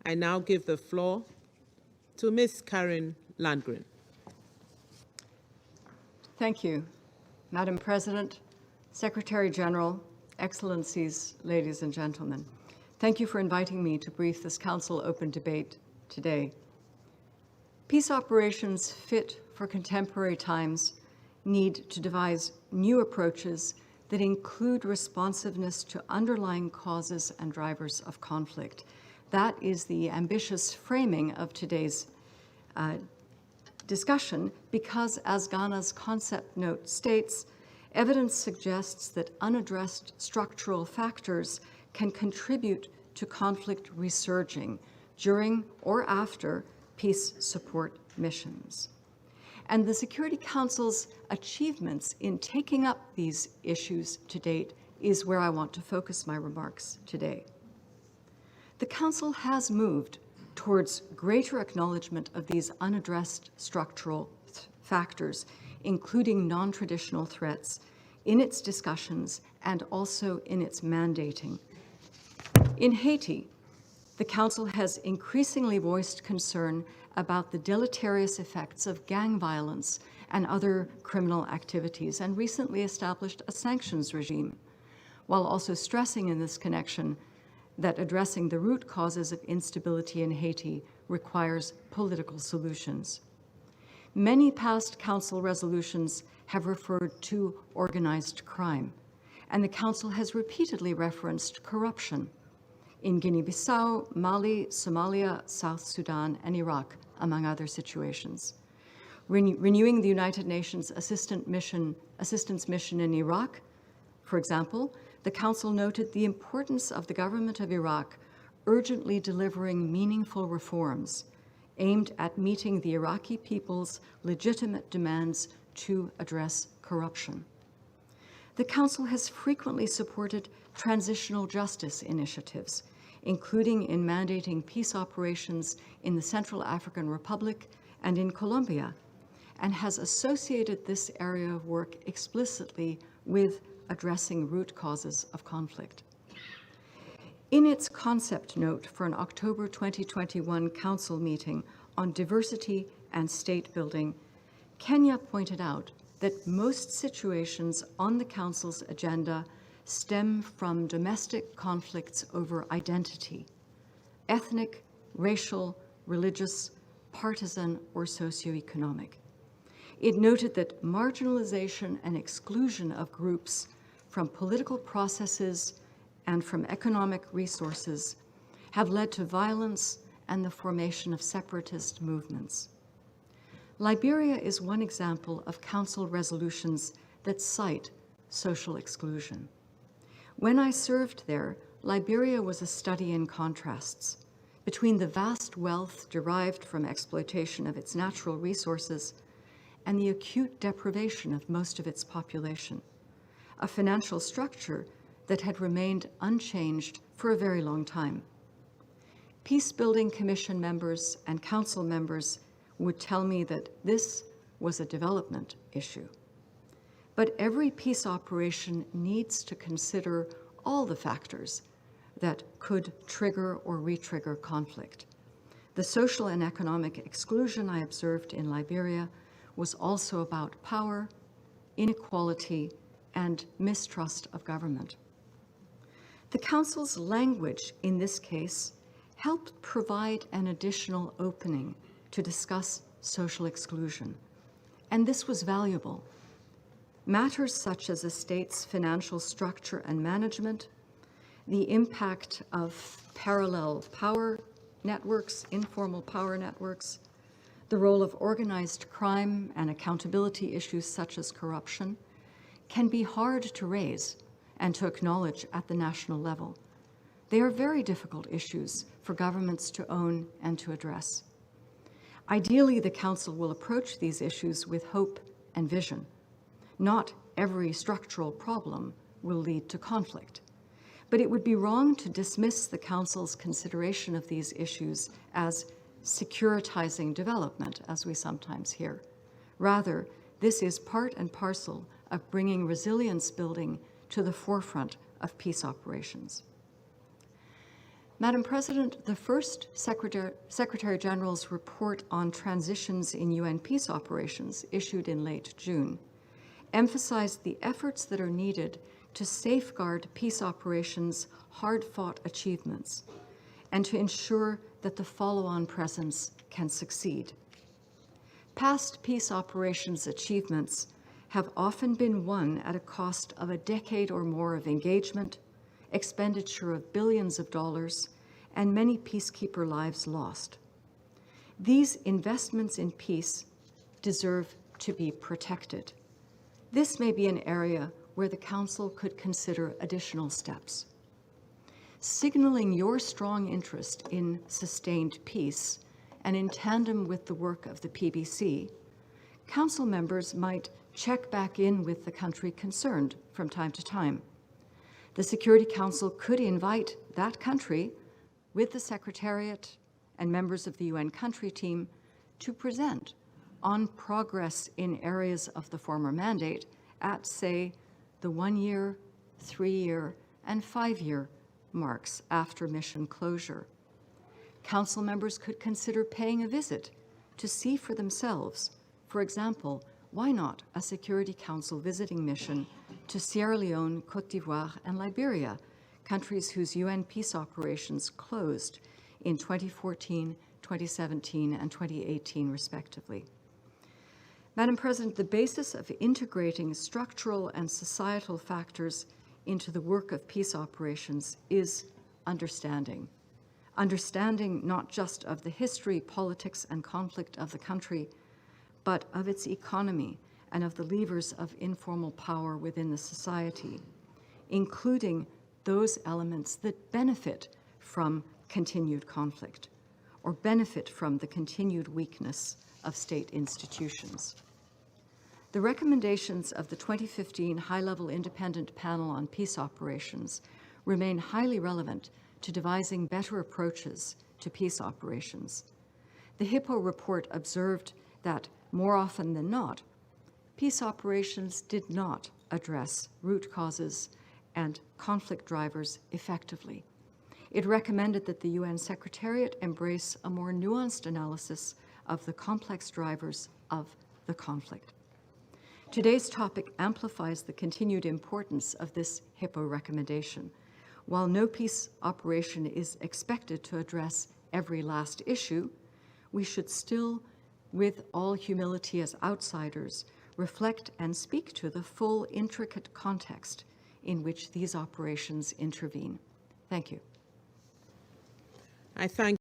I now give the floor to Ms. Karin Landgren. Thank you, Madam President, Secretary General, Excellencies, ladies and gentlemen. Thank you for inviting me to brief this Council open debate today. Peace operations fit for contemporary times need to devise new approaches that include responsiveness to underlying causes and drivers of conflict. That is the ambitious framing of today's discussion, because, as Ghana's concept note states, evidence suggests that unaddressed structural factors can contribute to conflict resurging during or after peace support missions. And the Security Council's achievements in taking up these issues to date is where I want to focus my remarks today. The Council has moved towards greater acknowledgement of these unaddressed structural factors, including non-traditional threats, in its discussions and also in its mandating. In Haiti, the Council has increasingly voiced concern about the deleterious effects of gang violence and other criminal activities, and recently established a sanctions regime, while also stressing in this connection that addressing the root causes of instability in Haiti requires political solutions. Many past Council resolutions have referred to organized crime, and the Council has repeatedly referenced corruption in Guinea-Bissau, Mali, Somalia, South Sudan, and Iraq, among other situations. Renewing the United Nations assistance mission in Iraq, for example, the Council noted the importance of the government of Iraq urgently delivering meaningful reforms aimed at meeting the Iraqi people's legitimate demands to address corruption. The Council has frequently supported transitional justice initiatives, including in mandating peace operations in the Central African Republic and in Colombia, and has associated this area of work explicitly with addressing root causes of conflict. In its concept note for an October 2021 Council meeting on diversity and state building, Kenya pointed out that most situations on the Council's agenda stem from domestic conflicts over identity, ethnic, racial, religious, partisan, or socioeconomic. It noted that marginalization and exclusion of groups from political processes and from economic resources have led to violence and the formation of separatist movements. Liberia is one example of Council resolutions that cite social exclusion. When I served there, Liberia was a study in contrasts between the vast wealth derived from exploitation of its natural resources and the acute deprivation of most of its population, a financial structure that had remained unchanged for a very long time. Peace-building commission members and Council members would tell me that this was a development issue. But every peace operation needs to consider all the factors that could trigger or re-trigger conflict. The social and economic exclusion I observed in Liberia was also about power, inequality, and mistrust of government. The Council's language in this case helped provide an additional opening to discuss social exclusion, and this was valuable. Matters such as a state's financial structure and management, the impact of parallel power networks, informal power networks, the role of organized crime and accountability issues such as corruption, can be hard to raise and to acknowledge at the national level. They are very difficult issues for governments to own and to address. Ideally, the Council will approach these issues with hope and vision. Not every structural problem will lead to conflict, but it would be wrong to dismiss the Council's consideration of these issues as securitizing development, as we sometimes hear. Rather, this is part and parcel of bringing resilience building to the forefront of peace operations. Madam President, the first Secretary General's report on transitions in UN peace operations, issued in late June, emphasized the efforts that are needed to safeguard peace operations' hard-fought achievements and to ensure that the follow-on presence can succeed. Past peace operations achievements have often been won at a cost of a decade or more of engagement, expenditure of billions of dollars, and many peacekeeper lives lost. These investments in peace deserve to be protected. This may be an area where the Council could consider additional steps. Signaling your strong interest in sustained peace and in tandem with the work of the PBC, Council members might check back in with the country concerned from time to time. The Security Council could invite that country, with the Secretariat and members of the UN country team, to present on progress in areas of the former mandate at, say, the 1-year, 3-year, and 5-year marks after mission closure. Council members could consider paying a visit to see for themselves. For example, why not a Security Council visiting mission to Sierra Leone, Côte d'Ivoire, and Liberia, countries whose UN peace operations closed in 2014, 2017, and 2018, respectively. Madam President, the basis of integrating structural and societal factors into the work of peace operations is understanding. Understanding not just of the history, politics, and conflict of the country, but of its economy and of the levers of informal power within the society, including those elements that benefit from continued conflict or benefit from the continued weakness of state institutions. The recommendations of the 2015 High-Level Independent Panel on Peace Operations remain highly relevant to devising better approaches to peace operations. The HIPPO report observed that, more often than not, peace operations did not address root causes and conflict drivers effectively. It recommended that the UN Secretariat embrace a more nuanced analysis of the complex drivers of the conflict. Today's topic amplifies the continued importance of this HIPPO recommendation. While no peace operation is expected to address every last issue, we should still, with all humility as outsiders, reflect and speak to the full, intricate context in which these operations intervene. Thank you. I thank